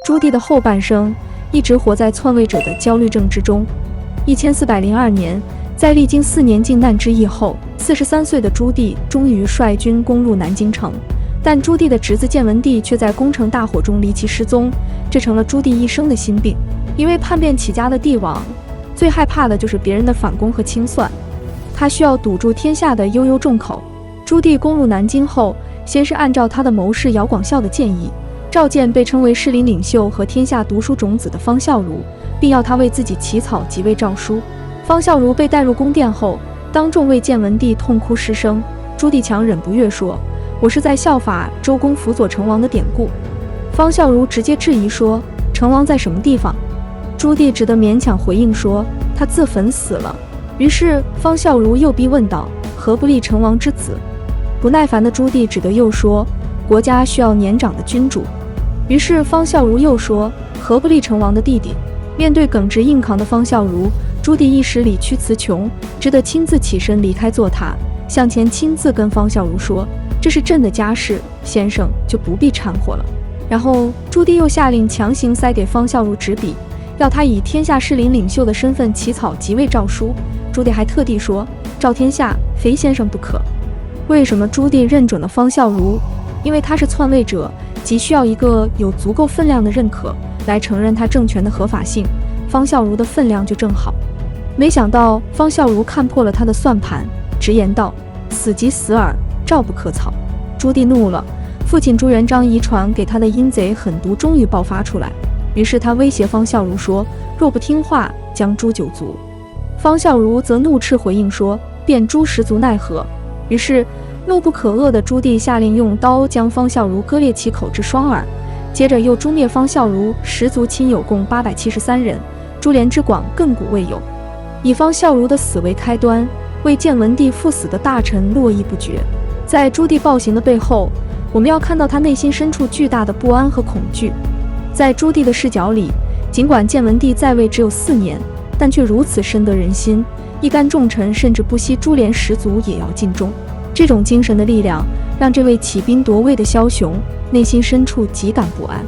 朱棣的后半生一直活在篡位者的焦虑症之中。1402年，在历经4年靖难之役后，43岁的朱棣终于率军攻入南京城，但朱棣的侄子建文帝却在攻城大火中离奇失踪，这成了朱棣一生的心病。因为叛变起家的帝王，最害怕的就是别人的反攻和清算，他需要堵住天下的悠悠众口。朱棣攻入南京后，先是按照他的谋士姚广孝的建议，召见被称为士林领袖和天下读书种子的方孝孺，并要他为自己起草即位诏书。方孝孺被带入宫殿后，当众为建文帝痛哭失声。朱棣强忍不悦说：“我是在效法周公辅佐成王的典故。”方孝孺直接质疑说：“成王在什么地方？”朱棣只得勉强回应说：“他自焚死了。”于是方孝孺又逼问道：“何不立成王之子？”不耐烦的朱棣只得又说：“国家需要年长的君主。”于是方孝孺又说：“何不立成王的弟弟？”面对耿直硬扛的方孝孺，朱棣一时理屈词穷，只得亲自起身离开坐榻，向前亲自跟方孝孺说：“这是朕的家事，先生就不必掺和了。”然后朱棣又下令强行塞给方孝孺纸笔，要他以天下士林领袖的身份起草即位诏书。朱棣还特地说：“诏天下，非先生不可。”为什么朱棣认准了方孝孺？因为他是篡位者，急需要一个有足够分量的认可来承认他政权的合法性。方孝孺的分量就正好。没想到方孝孺看破了他的算盘，直言道：“死即死耳，诏不可草。”朱棣怒了，父亲朱元璋遗传给他的阴贼狠毒终于爆发出来，于是他威胁方孝孺说：“若不听话，将诛9族。”方孝孺则怒斥回应说：“便诛10族奈何？”于是怒不可遏的朱棣下令用刀将方孝孺割裂其口至双耳，接着又诛灭方孝孺10族亲友共873人，株连之广亘古未有。以方孝孺的死为开端，为建文帝赴死的大臣络绎不绝。在朱棣暴行的背后，我们要看到他内心深处巨大的不安和恐惧。在朱棣的视角里，尽管建文帝在位只有4年，但却如此深得人心，一干重臣甚至不惜株连10族也要尽忠。这种精神的力量让这位起兵夺位的枭雄内心深处极感不安。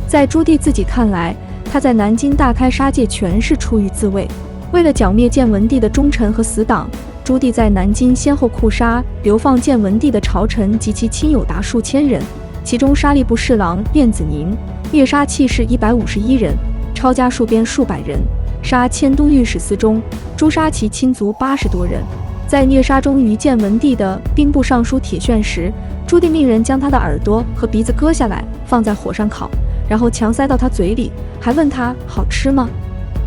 在朱棣自己看来，他在南京大开杀戒全是出于自卫。为了剿灭建文帝的忠臣和死党，朱棣在南京先后酷杀流放建文帝的朝臣及其亲友达数千人，其中杀吏部侍郎晏子宁虐杀弃士151人，抄家戍边数百人，杀迁都御史司中，诛杀其亲族80多人。在虐杀忠于建文帝的兵部尚书铁铉时，朱棣命人将他的耳朵和鼻子割下来放在火上烤，然后强塞到他嘴里，还问他好吃吗？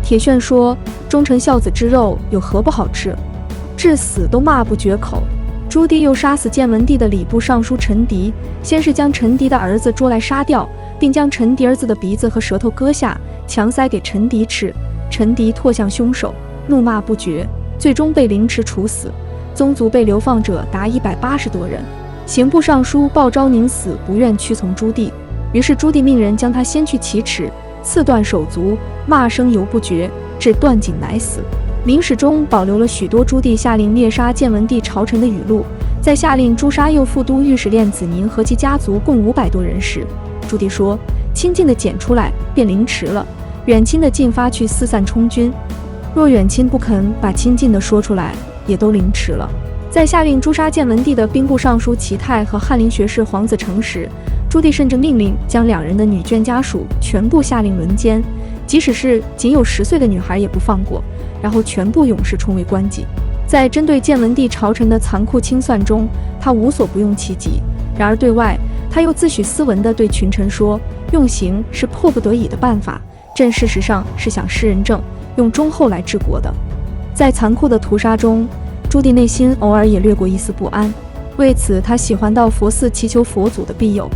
铁铉说：“忠臣孝子之肉有何不好吃？”至死都骂不绝口。朱棣又杀死建文帝的礼部尚书陈迪，先是将陈迪的儿子捉来杀掉，并将陈迪儿子的鼻子和舌头割下，强塞给陈迪吃。陈迪唾向凶手，怒骂不绝，最终被凌迟处死。宗族被流放者达180多人。刑部尚书鲍昭宁死不愿屈从朱棣，于是朱棣命人将他先去其齿，刺断手足，骂声犹不绝，至断颈乃死。明史中保留了许多朱棣下令灭杀建文帝朝臣的语录。在下令诛杀右副都御史练子宁和其家族共500多人时，朱棣说：“亲近的剪出来便凌迟了，远亲的尽发去四散充军。若远亲不肯把亲近的说出来，也都凌迟了。”在下令诛杀建文帝的兵部尚书齐泰和翰林学士黄子成时，朱棣甚至命令将2人的女眷家属全部下令轮奸，即使是仅有10岁的女孩也不放过，然后全部勇士充为官妓。在针对建文帝朝臣的残酷清算中，他无所不用其极。然而对外，他又自诩斯文地对群臣说：“用刑是迫不得已的办法，朕事实上是想施仁政，用忠厚来治国的。”在残酷的屠杀中，朱棣内心偶尔也掠过一丝不安，为此他喜欢到佛寺祈求佛祖的庇佑。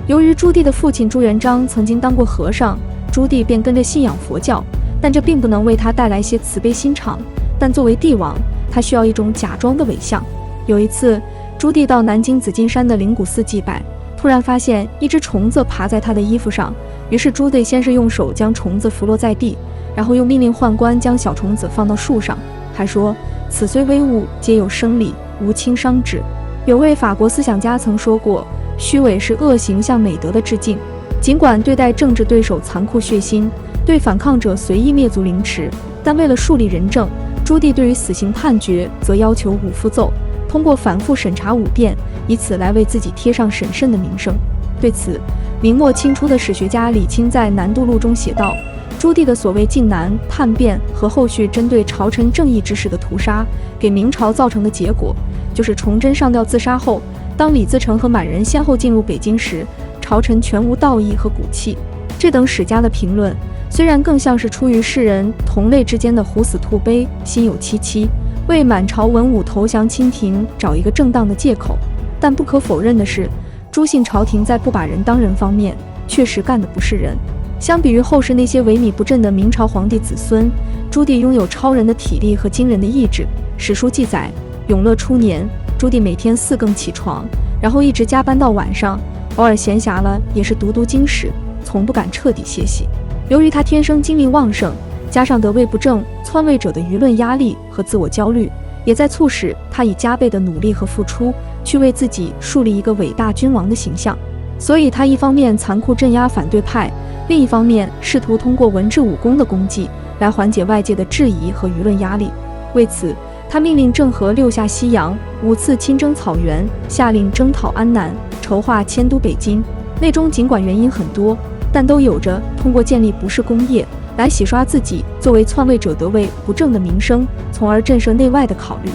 由于朱棣的父亲朱元璋曾经当过和尚，朱棣便跟着信仰佛教，但这并不能为他带来些慈悲心肠。但作为帝王，他需要一种假装的伪象。有一次，朱棣到南京紫金山的灵谷寺祭拜，突然发现一只虫子爬在他的衣服上，于是朱棣先是用手将虫子拂落在地，然后又命令宦官将小虫子放到树上，还说：“此虽微物，皆有生理，无轻伤之。”有位法国思想家曾说过，虚伪是恶行向美德的致敬。尽管对待政治对手残酷血腥，对反抗者随意灭族凌迟，但为了树立仁政，朱棣对于死刑判决则要求五复奏，通过反复审查5遍，以此来为自己贴上审慎的名声。对此，明末清初的史学家李清在《南渡录》中写道：朱棣的所谓靖难叛变和后续针对朝臣正义之士的屠杀，给明朝造成的结果，就是崇祯上吊自杀后，当李自成和满人先后进入北京时，朝臣全无道义和骨气。这等史家的评论，虽然更像是出于世人同类之间的虎死兔悲，心有戚戚，为满朝文武投降清廷找一个正当的借口，但不可否认的是，朱姓朝廷在不把人当人方面，确实干的不是人。相比于后世那些萎靡不振的明朝皇帝子孙，朱棣拥有超人的体力和惊人的意志。史书记载，永乐初年，朱棣每天4更起床，然后一直加班到晚上，偶尔闲暇了也是读经史，从不敢彻底歇息。由于他天生精力旺盛，加上得位不正、篡位者的舆论压力和自我焦虑，也在促使他以加倍的努力和付出，去为自己树立一个伟大君王的形象。所以他一方面残酷镇压反对派，另一方面试图通过文治武功的功绩来缓解外界的质疑和舆论压力。为此，他命令郑和6下西洋，5次亲征草原，下令征讨安南，筹划迁都北京。内中尽管原因很多，但都有着通过建立不是工业来洗刷自己作为篡位者得位不正的名声，从而震慑内外的考虑。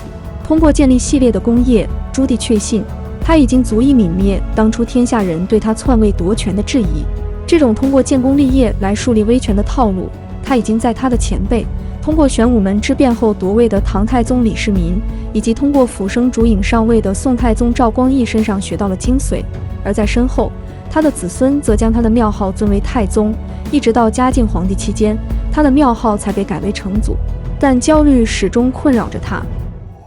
通过建立系列的工业，朱棣确信他已经足以泯灭当初天下人对他篡位夺权的质疑。这种通过建功立业来树立威权的套路，他已经在他的前辈通过玄武门之变后夺位的唐太宗李世民，以及通过辅生烛影上位的宋太宗赵光义身上学到了精髓。而在身后，他的子孙则将他的庙号尊为太宗，一直到嘉靖皇帝期间，他的庙号才被改为成祖。但焦虑始终困扰着他。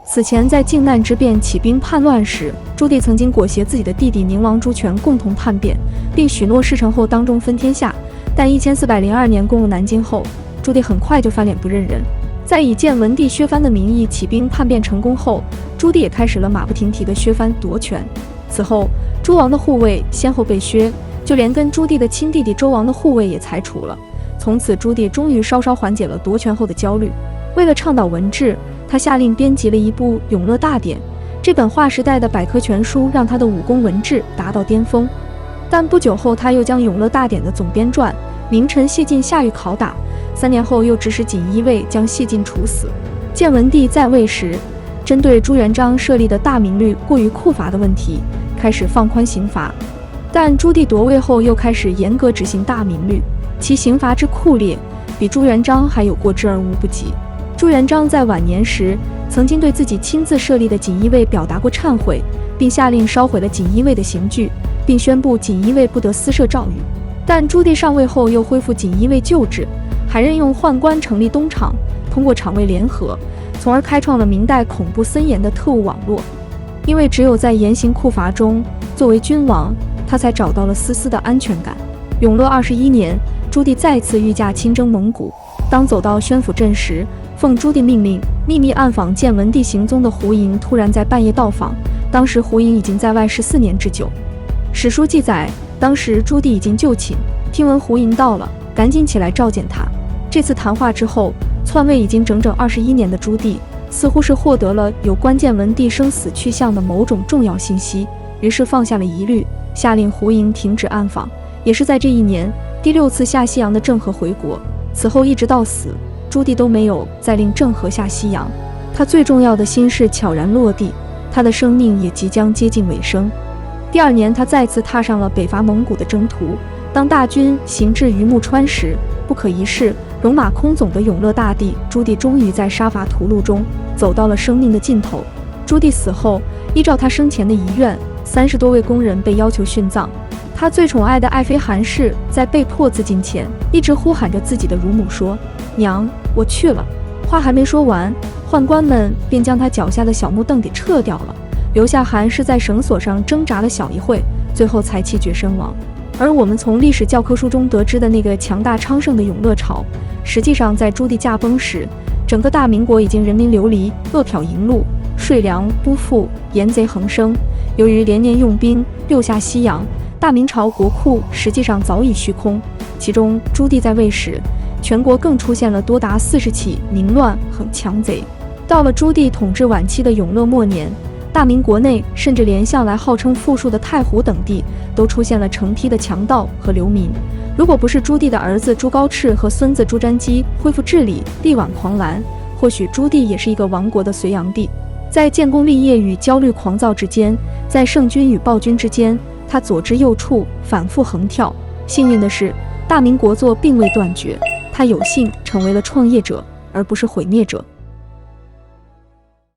此前在靖难之变起兵叛乱时，朱棣曾经裹挟自己的弟弟宁王朱权共同叛变，并许诺事成后当中分天下。但1402年攻入南京后，朱棣很快就翻脸不认人。在以建文帝削藩的名义起兵叛变成功后，朱棣也开始了马不停蹄的削藩夺权。此后，诸王的护卫先后被削，就连跟朱棣的亲弟弟周王的护卫也裁除了。从此，朱棣终于稍稍缓解了夺权后的焦虑。为了倡导文治，他下令编辑了一部《永乐大典》，这本划时代的百科全书让他的武功文治达到巅峰。但不久后，他又将《永乐大典》的总编撰名臣谢晋下狱拷打，3年后又指使锦衣卫将谢晋处死。建文帝在位时，针对朱元璋设立的大明律过于酷罚的问题，开始放宽刑罚。但朱棣夺位后又开始严格执行大明律，其刑罚之酷烈，比朱元璋还有过之而无不及。朱元璋在晚年时曾经对自己亲自设立的锦衣卫表达过忏悔，并下令烧毁了锦衣卫的刑具，并宣布锦衣卫不得私设诏狱。但朱棣上位后又恢复锦衣卫旧制，还任用宦官成立东厂，通过厂卫联合，从而开创了明代恐怖森严的特务网络。因为只有在严刑酷罚中，作为君王，他才找到了丝丝的安全感。永乐21年，朱棣再次御驾亲征蒙古。当走到宣府镇时，奉朱棣命令，秘密暗访建文帝行踪的胡莹突然在半夜到访。当时胡莹已经在外14年之久。史书记载，当时朱棣已经就寝，听闻胡莹到了，赶紧起来召见他。这次谈话之后，篡位已经整整21年的朱棣，似乎是获得了有关建文帝生死去向的某种重要信息，于是放下了疑虑，下令胡莹停止暗访。也是在这一年，第6次下西洋的郑和回国。此后一直到死，朱棣都没有再令郑和下西洋。他最重要的心事悄然落地，他的生命也即将接近尾声。第2年，他再次踏上了北伐蒙古的征途。当大军行至榆木川时，不可一世、戎马倥偬的永乐大帝朱棣终于在杀伐屠戮中走到了生命的尽头。朱棣死后，依照他生前的遗愿，30多位宫人被要求殉葬。他最宠爱的爱妃韩氏在被迫自尽前，一直呼喊着自己的乳母说：“娘，我去了。”话还没说完，宦官们便将他脚下的小木凳给撤掉了，留下韩氏在绳索上挣扎了小一会，最后才气绝身亡。而我们从历史教科书中得知的那个强大昌盛的永乐朝，实际上在朱棣驾崩时，整个大明国已经人民流离，饿殍淫戮，税粮不付，盐贼横生。由于连年用兵，6下西洋，大明朝国库实际上早已虚空，其中朱棣在位时，全国更出现了多达40起民乱和强贼。到了朱棣统治晚期的永乐末年，大明国内甚至连向来号称富庶的太湖等地，都出现了成批的强盗和流民。如果不是朱棣的儿子朱高炽和孙子朱瞻基恢复治理，力挽狂澜，或许朱棣也是一个亡国的隋炀帝。在建功立业与焦虑狂躁之间，在圣君与暴君之间，他左支右绌，反复横跳。幸运的是，大明国祚并未断绝，他有幸成为了创业者，而不是毁灭者。